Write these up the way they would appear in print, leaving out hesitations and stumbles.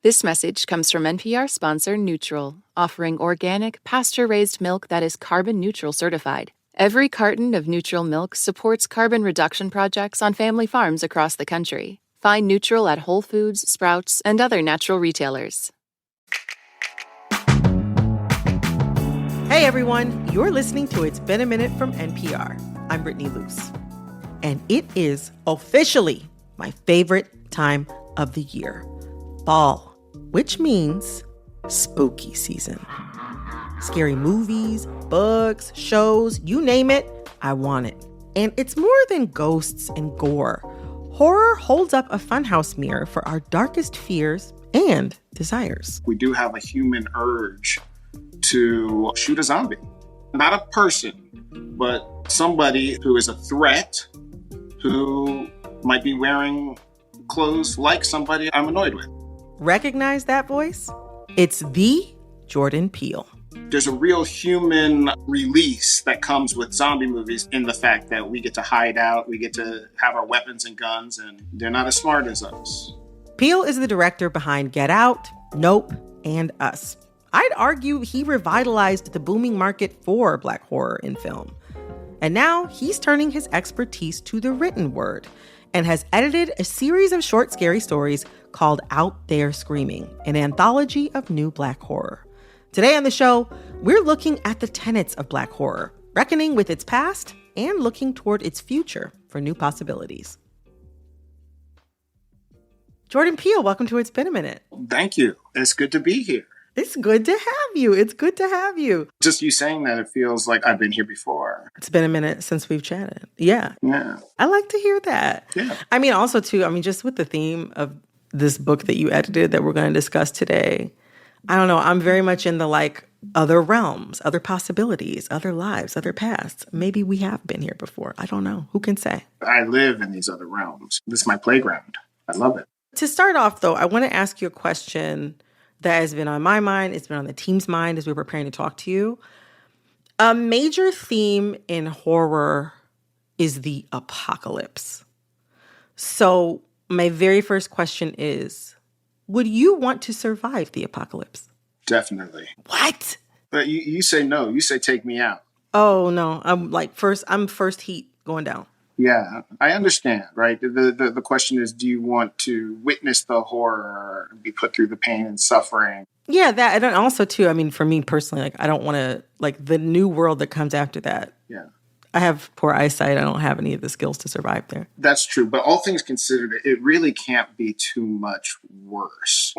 This message comes from NPR sponsor Neutral, offering organic, pasture-raised milk that is carbon neutral certified. Every carton of Neutral milk supports carbon reduction projects on family farms across the country. Find Neutral at Whole Foods, Sprouts, and other natural retailers. Hey everyone, you're listening to It's Been a Minute from NPR. I'm Brittany Luce. And it is officially my favorite time of the year, fall, which means spooky season. Scary movies, books, shows, you name it, I want it. And it's more than ghosts and gore. Horror holds up a funhouse mirror for our darkest fears and desires. We do have a human urge to shoot a zombie. Not a person, but somebody who is a threat, who might be wearing clothes like somebody I'm annoyed with. Recognize that voice? It's the Jordan Peele. There's a real human release that comes with zombie movies in the fact that we get to hide out, we get to have our weapons and guns, and they're not as smart as us. Peele is the director behind Get Out, Nope, and Us. I'd argue he revitalized the booming market for Black horror in film. And now he's turning his expertise to the written word and has edited a series of short, scary stories called Out There Screaming, an anthology of new Black horror. Today on the show, we're looking at the tenets of Black horror, reckoning with its past and looking toward its future for new possibilities. Jordan Peele, welcome to It's Been a Minute. Thank you. It's good to be here. It's good to have you. It's good to have you. Just you saying that, it feels like I've been here before. It's been a minute since we've chatted. Yeah. I like to hear that. Yeah. I mean, also, too, just with the theme of this book that you edited that we're going to discuss today, I don't know, I'm very much in the, other realms, other possibilities, other lives, other pasts. Maybe we have been here before. I don't know. Who can say? I live in these other realms. This is my playground. I love it. To start off, though, I want to ask you a question that has been on my mind. It's been on the team's mind as we're preparing to talk to you. A major theme in horror is the apocalypse. So my very first question is, would you want to survive the apocalypse? Definitely. What? But you say no. You say take me out. Oh, no. I'm first heat going down. Yeah, I understand, right? The question is, do you want to witness the horror and be put through the pain and suffering? Yeah, that. And also, too, for me personally, I don't want to, the new world that comes after that. Yeah. I have poor eyesight. I don't have any of the skills to survive there. That's true. But all things considered, it really can't be too much worse.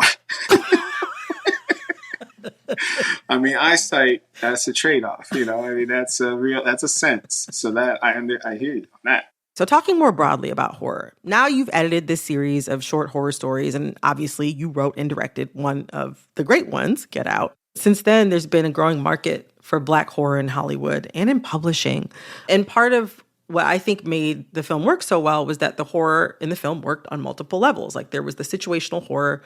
Eyesight, that's a trade-off, that's a sense. So that I hear you on that. So talking more broadly about horror, now you've edited this series of short horror stories, and obviously you wrote and directed one of the great ones, Get Out. Since then, there's been a growing market for Black horror in Hollywood and in publishing. And part of what I think made the film work so well was that the horror in the film worked on multiple levels. There was the situational horror,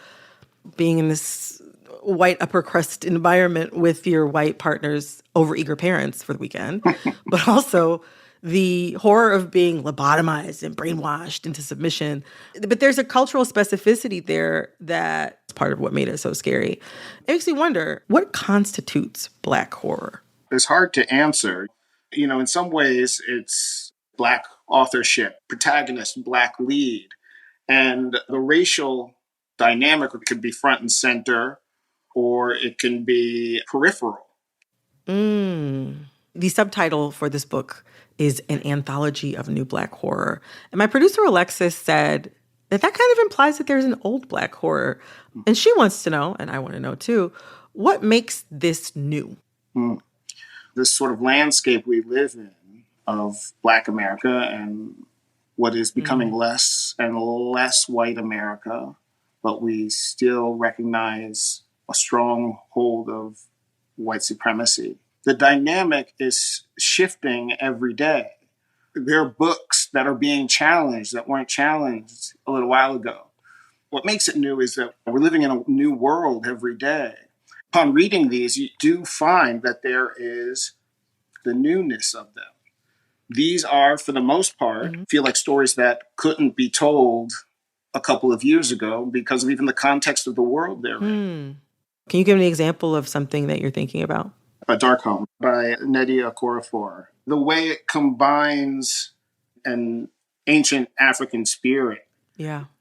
being in this white upper crust environment with your white partner's overeager parents for the weekend, but also the horror of being lobotomized and brainwashed into submission. But there's a cultural specificity there that's part of what made it so scary. It makes me wonder, what constitutes Black horror? It's hard to answer. In some ways, it's Black authorship, protagonist, Black lead, and the racial dynamic could be front and center, or it can be peripheral. The subtitle for this book is An Anthology of New Black Horror. And my producer, Alexis, said that kind of implies that there's an old Black horror. And she wants to know, and I want to know too, what makes this new? This sort of landscape we live in of Black America and what is becoming less and less white America, but we still recognize a strong hold of white supremacy. The dynamic is shifting every day. There are books that are being challenged that weren't challenged a little while ago. What makes it new is that we're living in a new world every day. Upon reading these, you do find that there is the newness of them. These are, for the most part, feel like stories that couldn't be told a couple of years ago because of even the context of the world they're in. Can you give me an example of something that you're thinking about? A Dark Home by Nnedi Okorafor. The way it combines an ancient African spirit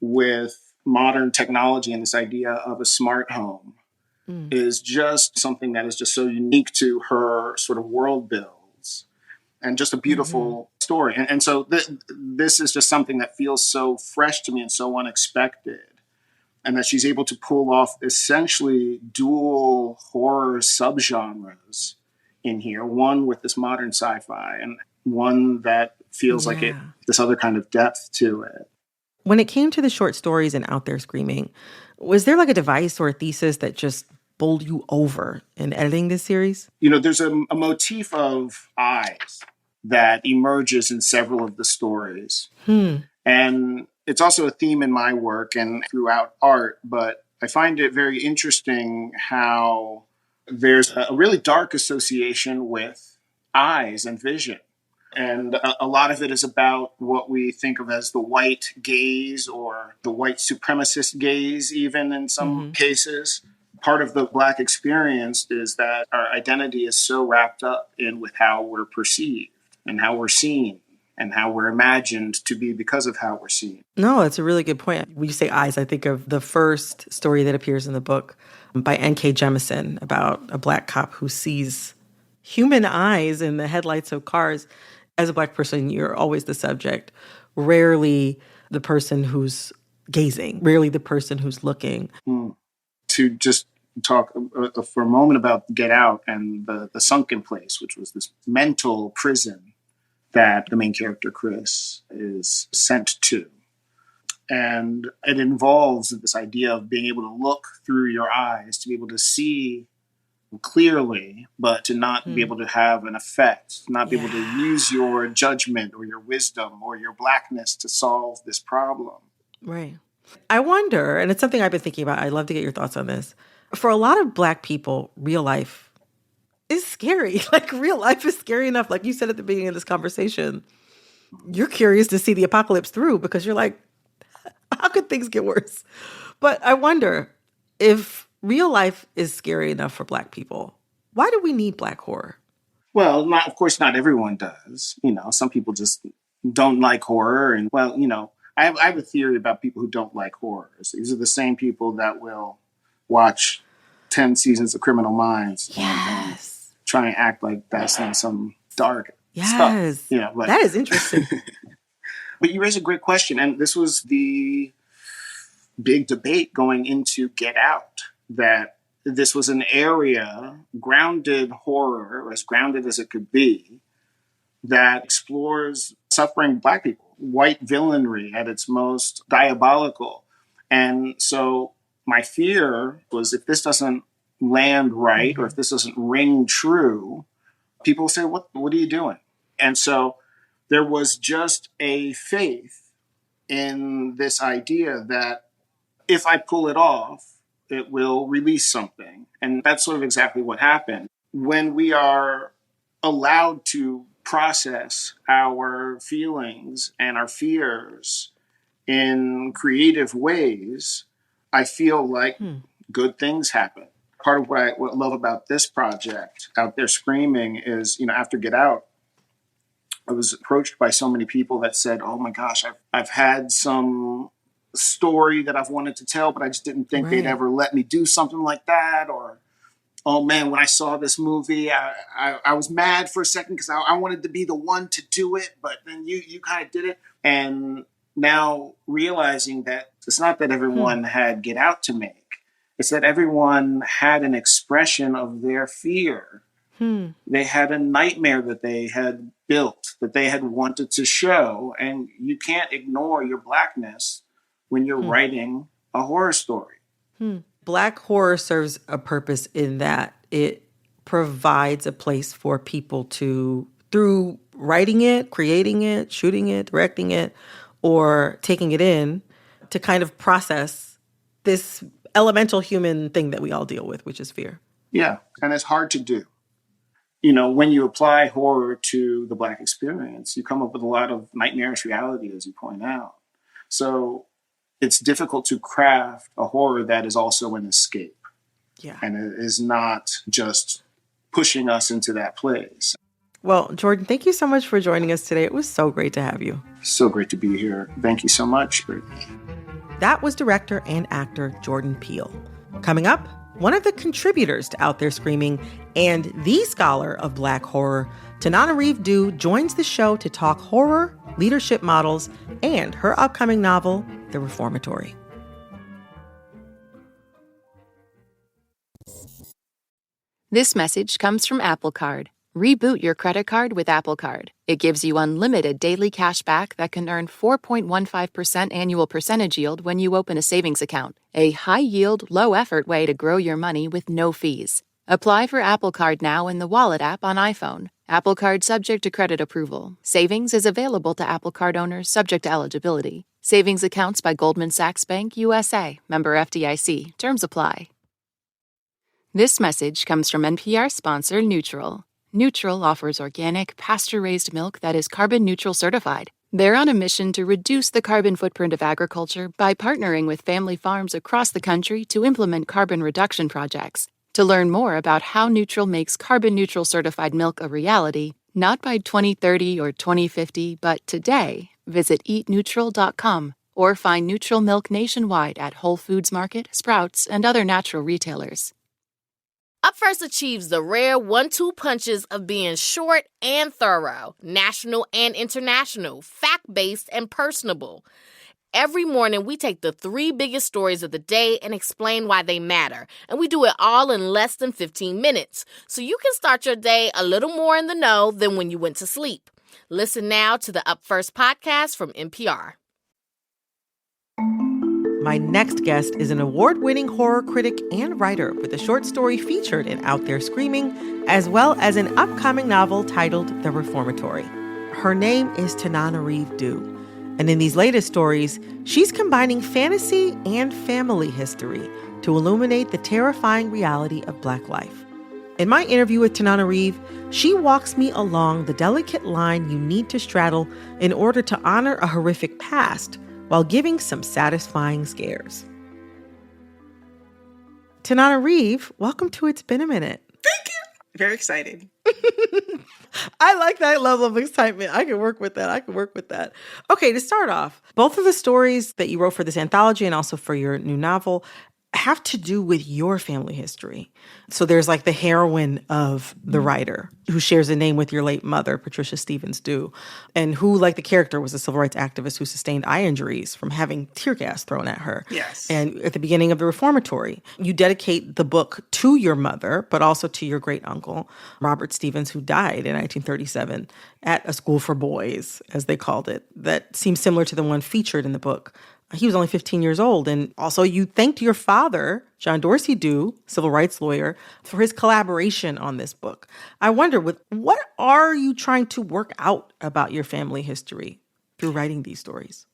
with modern technology and this idea of a smart home is just something that is just so unique to her sort of world builds and just a beautiful story. And so this is just something that feels so fresh to me and so unexpected. And that she's able to pull off essentially dual horror subgenres in here. One with this modern sci-fi and one that feels like this other kind of depth to it. When it came to the short stories and Out There Screaming, was there like a device or a thesis that just bowled you over in editing this series? You know, there's a motif of eyes that emerges in several of the stories. And it's also a theme in my work and throughout art, but I find it very interesting how there's a really dark association with eyes and vision. And a lot of it is about what we think of as the white gaze or the white supremacist gaze, even in some cases. Part of the Black experience is that our identity is so wrapped up in with how we're perceived and how we're seen and how we're imagined to be because of how we're seen. No, it's a really good point. When you say eyes, I think of the first story that appears in the book by N.K. Jemisin about a Black cop who sees human eyes in the headlights of cars. As a Black person, you're always the subject, rarely the person who's gazing, rarely the person who's looking. To just talk for a moment about Get Out and the sunken place, which was this mental prison that the main character, Chris, is sent to. And it involves this idea of being able to look through your eyes, to be able to see clearly, but to not be able to have an effect, not be able to use your judgment or your wisdom or your Blackness to solve this problem. Right. I wonder, and it's something I've been thinking about, I'd love to get your thoughts on this. For a lot of Black people, real life is scary. Like, real life is scary enough. Like you said at the beginning of this conversation, you're curious to see the apocalypse through because you're like, how could things get worse? But I wonder if real life is scary enough for Black people, why do we need Black horror? Well, of course, not everyone does. You know, some people just don't like horror. And, well, you know, I have a theory about people who don't like horrors. These are the same people that will watch 10 seasons of Criminal Minds and try and act like that's in some dark stuff. You know, but, that is interesting. But you raise a great question. And this was the big debate going into Get Out, that this was an area, grounded horror, as grounded as it could be, that explores suffering Black people, white villainy at its most diabolical. And so my fear was if this doesn't land right or if this doesn't ring true, people say, what are you doing? And so there was just a faith in this idea that if I pull it off, it will release something. And that's sort of exactly what happened. When we are allowed to process our feelings and our fears in creative ways, I feel like good things happen. Part of what I love about this project, Out There Screaming, is, you know, after Get Out, I was approached by so many people that said, oh my gosh, I've had some story that I've wanted to tell, but I just didn't think they'd ever let me do something like that. Or, oh man, when I saw this movie, I was mad for a second because I wanted to be the one to do it, but then you kind of did it. And now realizing that it's not that everyone had Get Out to make, it's that everyone had an expression of their fear. They had a nightmare that they had built, that they had wanted to show, and you can't ignore your Blackness when you're writing a horror story. Black horror serves a purpose in that it provides a place for people to, through writing it, creating it, shooting it, directing it, or taking it in, to kind of process this elemental human thing that we all deal with, which is fear. Yeah, and it's hard to do. You know, when you apply horror to the Black experience, you come up with a lot of nightmarish reality, as you point out. So it's difficult to craft a horror that is also an escape. Yeah. And it is not just pushing us into that place. Well, Jordan, thank you so much for joining us today. It was so great to have you. So great to be here. Thank you so much, Brittany. That was director and actor Jordan Peele. Coming up, one of the contributors to Out There Screaming and the scholar of Black horror, Tananarive joins the show to talk horror, leadership models, and her upcoming novel, The Reformatory. This message comes from Apple Card. Reboot your credit card with Apple Card. It gives you unlimited daily cash back that can earn 4.15% annual percentage yield when you open a savings account. A high-yield, low-effort way to grow your money with no fees. Apply for Apple Card now in the Wallet app on iPhone. Apple Card subject to credit approval. Savings is available to Apple Card owners subject to eligibility. Savings accounts by Goldman Sachs Bank USA. Member FDIC. Terms apply. This message comes from NPR sponsor Neutral. Neutral offers organic, pasture-raised milk that is carbon neutral certified. They're on a mission to reduce the carbon footprint of agriculture by partnering with family farms across the country to implement carbon reduction projects. To learn more about how Neutral makes carbon neutral certified milk a reality, not by 2030 or 2050, but today, visit eatneutral.com or find Neutral milk nationwide at Whole Foods Market, Sprouts, and other natural retailers. Up First achieves the rare 1-2 punches of being short and thorough, national and international, fact-based and personable. Every morning, we take the 3 biggest stories of the day and explain why they matter. And we do it all in less than 15 minutes. So you can start your day a little more in the know than when you went to sleep. Listen now to the Up First podcast from NPR. My next guest is an award-winning horror critic and writer with a short story featured in Out There Screaming, as well as an upcoming novel titled The Reformatory. Her name is Tananarive Due. And in these latest stories, she's combining fantasy and family history to illuminate the terrifying reality of Black life. In my interview with Tananarive, she walks me along the delicate line you need to straddle in order to honor a horrific past while giving some satisfying scares. Tananarive, welcome to It's Been a Minute. Thank you. Very excited. I like that level of excitement. I can work with that. Okay, to start off, both of the stories that you wrote for this anthology and also for your new novel have to do with your family history. So there's like the heroine of the writer who shares a name with your late mother, Patricia Stevens Due, and who, like the character, was a civil rights activist who sustained eye injuries from having tear gas thrown at her. Yes. And at the beginning of The Reformatory, you dedicate the book to your mother, but also to your great uncle, Robert Stevens, who died in 1937 at a school for boys, as they called it, that seems similar to the one featured in the book. He was only 15 years old. And also you thanked your father, John Dorsey Due, civil rights lawyer, for his collaboration on this book. I wonder, what are you trying to work out about your family history through writing these stories?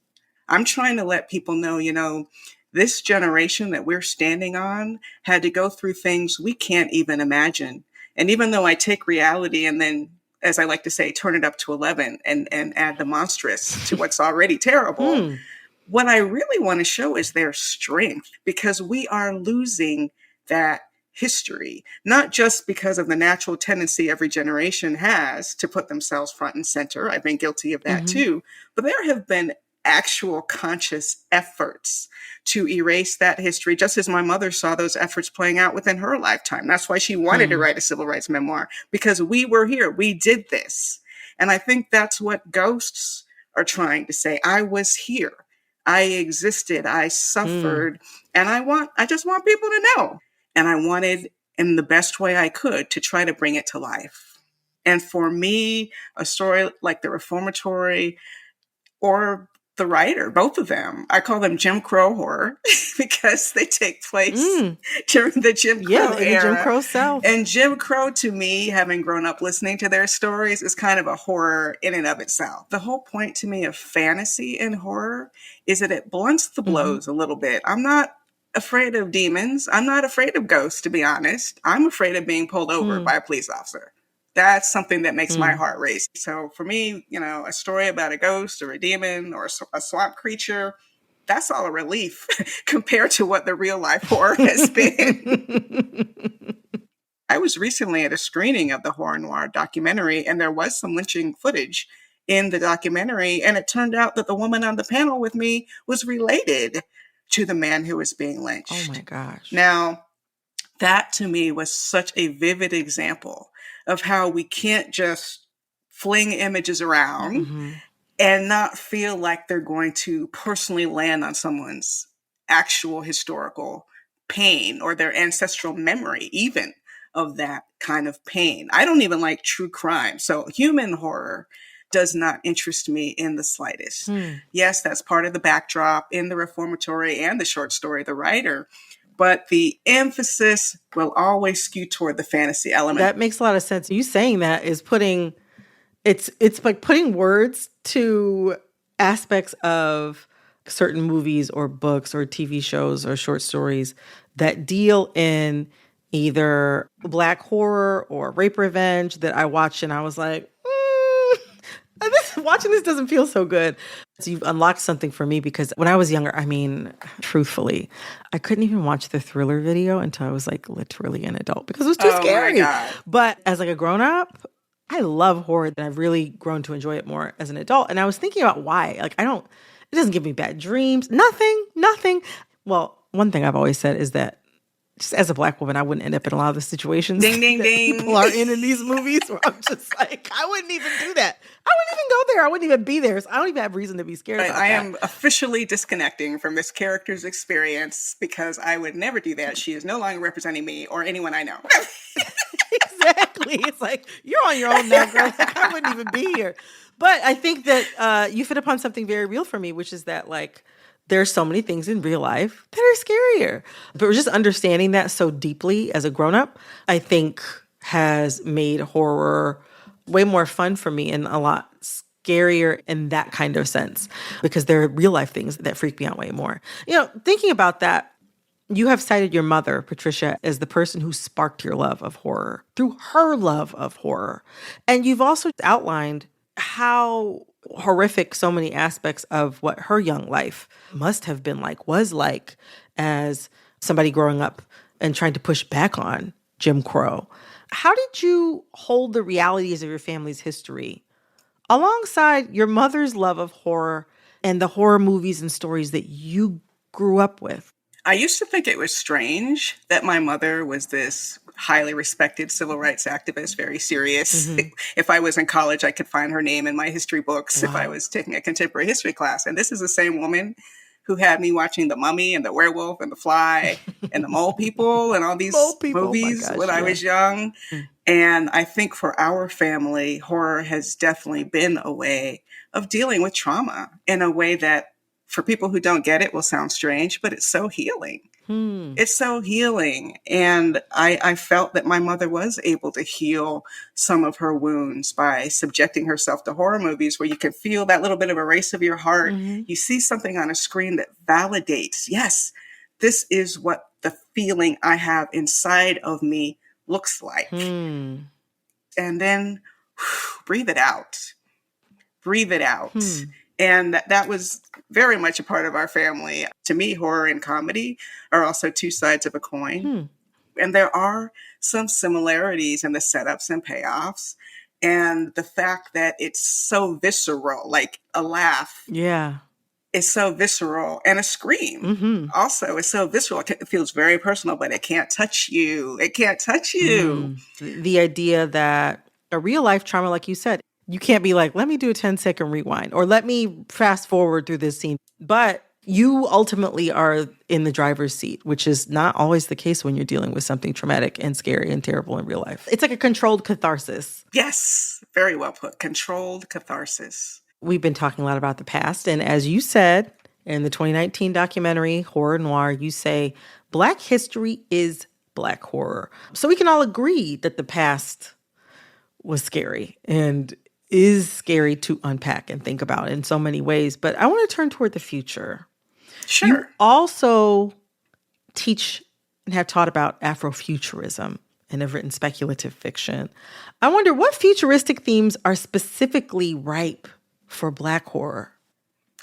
I'm trying to let people know, this generation that we're standing on had to go through things we can't even imagine. And even though I take reality and then, as I like to say, turn it up to 11 and add the monstrous to what's already terrible, what I really want to show is their strength, because we are losing that history, not just because of the natural tendency every generation has to put themselves front and center. I've been guilty of that too, but there have been actual conscious efforts to erase that history, just as my mother saw those efforts playing out within her lifetime. That's why she wanted to write a civil rights memoir, because we were here, we did this. And I think that's what ghosts are trying to say. I was here. I existed, I suffered, and I just want people to know. And I wanted, in the best way I could, to try to bring it to life. And for me, a story like The Reformatory or The Writer, both of them, I call them Jim Crow horror because they take place during the Jim Crow era. Jim Crow South. And Jim Crow, to me, having grown up listening to their stories, is kind of a horror in and of itself. The whole point to me of fantasy and horror is that it blunts the blows a little bit. I'm not afraid of demons. I'm not afraid of ghosts, to be honest. I'm afraid of being pulled over by a police officer. That's something that makes my heart race. So for me, a story about a ghost or a demon or a swamp creature, that's all a relief compared to what the real life horror has been. I was recently at a screening of the horror noir documentary, and there was some lynching footage in the documentary. And it turned out that the woman on the panel with me was related to the man who was being lynched. Oh my gosh. Now, that to me was such a vivid example of how we can't just fling images around and not feel like they're going to personally land on someone's actual historical pain or their ancestral memory, even of that kind of pain. I don't even like true crime. So human horror does not interest me in the slightest. Yes, that's part of the backdrop in the reformatory and the short story, The Writer. But the emphasis will always skew toward the fantasy element. That makes a lot of sense. You saying that is putting, it's like putting words to aspects of certain movies or books or TV shows or short stories that deal in either Black horror or rape revenge that I watched and I was like, watching this doesn't feel so good. So you've unlocked something for me because when I was younger, I mean, truthfully, I couldn't even watch the Thriller video until I was like literally an adult because it was too scary. My God. But as like a grown up, I love horror and I've really grown to enjoy it more as an adult. And I was thinking about why. Like it doesn't give me bad dreams. Nothing. Well, one thing I've always said is that just as a Black woman, I wouldn't end up in a lot of the situations ding, ding, that ding. people are in these movies where I'm just like, I wouldn't even do that. I wouldn't even go there. I wouldn't even be there. So I don't even have reason to be scared about that. I am officially disconnecting from this character's experience because I would never do that. She is no longer representing me or anyone I know. Exactly. It's like, you're on your own now, girl. Like, I wouldn't even be here. But I think that you fit upon something very real for me, which is that like, there's so many things in real life that are scarier. But just understanding that so deeply as a grown-up, I think has made horror way more fun for me and a lot scarier in that kind of sense because there are real life things that freak me out way more. You know, thinking about that, you have cited your mother, Patricia, as the person who sparked your love of horror through her love of horror. And you've also outlined how horrific so many aspects of what her young life must have been like, was like, as somebody growing up and trying to push back on Jim Crow. How did you hold the realities of your family's history alongside your mother's love of horror and the horror movies and stories that you grew up with? I used to think it was strange that my mother was this highly respected civil rights activist, very serious. Mm-hmm. If I was in college, I could find her name in my history books. Wow. If I was taking a contemporary history class. And this is the same woman who had me watching The Mummy and The Werewolf and The Fly and The Mole People and all these movies when I was young. And I think for our family, horror has definitely been a way of dealing with trauma in a way that, for people who don't get it, will sound strange, but it's so healing. It's so healing. And I felt that my mother was able to heal some of her wounds by subjecting herself to horror movies where you can feel that little bit of a race of your heart. Mm-hmm. You see something on a screen that validates, yes, this is what the feeling I have inside of me looks like. And then breathe it out. Breathe it out. And that was very much a part of our family. To me, horror and comedy are also two sides of a coin. And there are some similarities in the setups and payoffs. And the fact that it's so visceral, like a laugh. Yeah. Is so visceral. And a scream also is so visceral. It feels very personal, but it can't touch you. It can't touch you. The idea that a real life trauma, like you said, you can't be like, let me do a 10-second rewind or let me fast forward through this scene. But you ultimately are in the driver's seat, which is not always the case when you're dealing with something traumatic and scary and terrible in real life. It's like a controlled catharsis. Yes, very well put. Controlled catharsis. We've been talking a lot about the past. And as you said in the 2019 documentary, Horror Noir, you say, Black history is Black horror. So we can all agree that the past was scary and is scary to unpack and think about in so many ways. But I want to turn toward the future. Sure. You also teach and have taught about Afrofuturism and have written speculative fiction. I wonder what futuristic themes are specifically ripe for Black horror?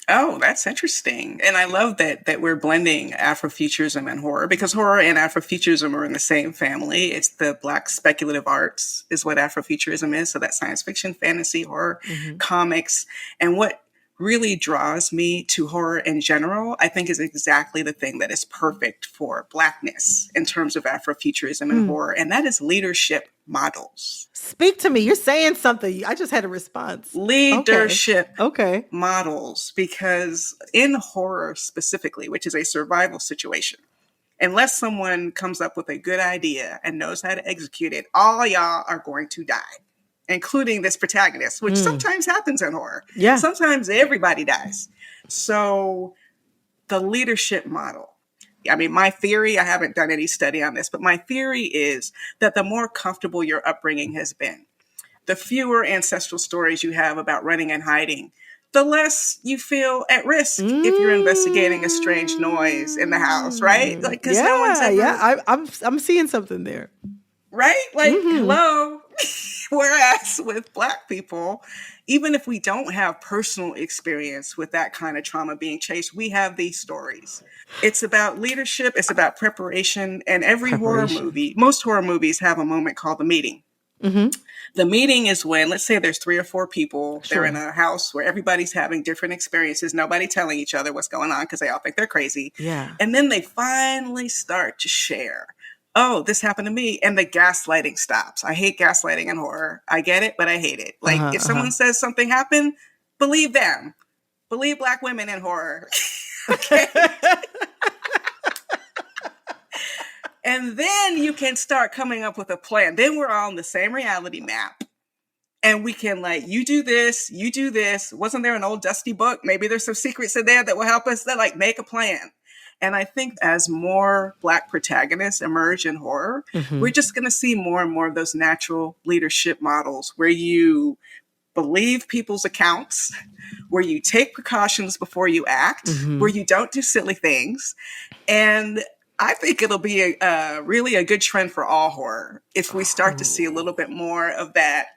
Oh, that's interesting. And I love that we're blending Afrofuturism and horror, because horror and Afrofuturism are in the same family. It's the Black speculative arts is what Afrofuturism is. So that's science fiction, fantasy, horror, comics. And what really draws me to horror in general, I think, is exactly the thing that is perfect for Blackness in terms of Afrofuturism and horror. And that is leadership models. Speak to me. You're saying something. I just had a response. Leadership Okay. models, because in horror specifically, which is a survival situation, unless someone comes up with a good idea and knows how to execute it, all y'all are going to die, including this protagonist, which sometimes happens in horror. Yeah. Sometimes everybody dies. So the leadership model, I mean, my theory, I haven't done any study on this, but my theory is that the more comfortable your upbringing has been, the fewer ancestral stories you have about running and hiding, the less you feel at risk if you're investigating a strange noise in the house, right? Like, because no one's ever... I'm seeing something there. Right? Like, hello. Whereas with Black people, even if we don't have personal experience with that kind of trauma being chased, we have these stories. It's about leadership. It's about preparation. And horror movie, most horror movies have a moment called the meeting. The meeting is when, let's say there's 3 or 4 people, they're in a house where everybody's having different experiences, nobody telling each other what's going on because they all think they're crazy. Yeah. And then they finally start to share. Oh, this happened to me. And the gaslighting stops. I hate gaslighting in horror. I get it, but I hate it. Like, if someone says something happened, believe them. Believe Black women in horror. Okay. And then you can start coming up with a plan. Then we're all on the same reality map. And we can, like, you do this, you do this. Wasn't there an old dusty book? Maybe there's some secrets in there that will help us to, like, make a plan. And I think as more Black protagonists emerge in horror, we're just going to see more and more of those natural leadership models where you believe people's accounts, where you take precautions before you act, where you don't do silly things. And I think it'll be really a good trend for all horror if we start to see a little bit more of that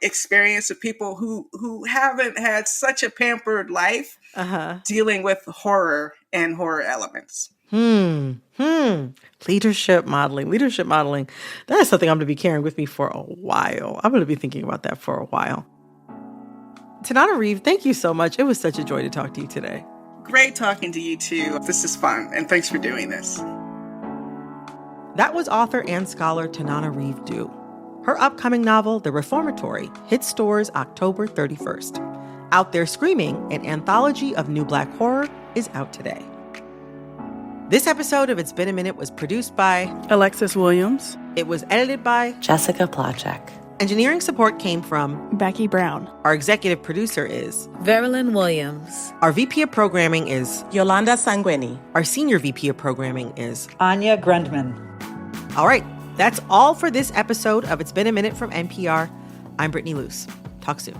experience of people who haven't had such a pampered life dealing with horror and horror elements. Leadership modeling. That is something I'm going to be carrying with me for a while. I'm going to be thinking about that for a while. Tanana Reeve, thank you so much. It was such a joy to talk to you today. Great talking to you too. This is fun, and thanks for doing this. That was author and scholar Tanana Reeve Dew. Her upcoming novel, The Reformatory, hits stores October 31st. Out There Screaming, an anthology of new Black horror, is out today. This episode of It's Been a Minute was produced by Alexis Williams. It was edited by Jessica Plachek. Engineering support came from Becky Brown. Our executive producer is Verilyn Williams. Our VP of programming is Yolanda Sanguini. Our senior VP of programming is Anya Grundman. All right, that's all for this episode of It's Been a Minute from NPR. I'm Brittany Luce. Talk soon.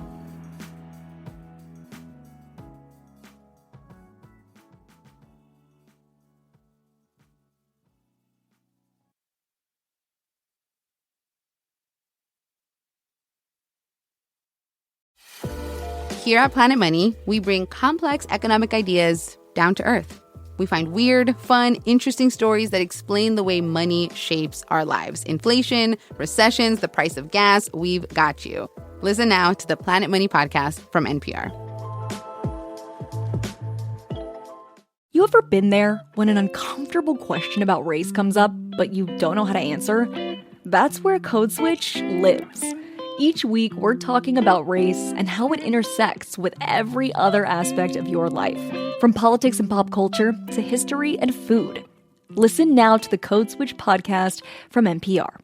Here at Planet Money, we bring complex economic ideas down to earth. We find weird, fun, interesting stories that explain the way money shapes our lives. Inflation, recessions, the price of gas, we've got you. Listen now to the Planet Money podcast from NPR. You ever been there when an uncomfortable question about race comes up, but you don't know how to answer? That's where Code Switch lives. Each week, we're talking about race and how it intersects with every other aspect of your life, from politics and pop culture to history and food. Listen now to the Code Switch podcast from NPR.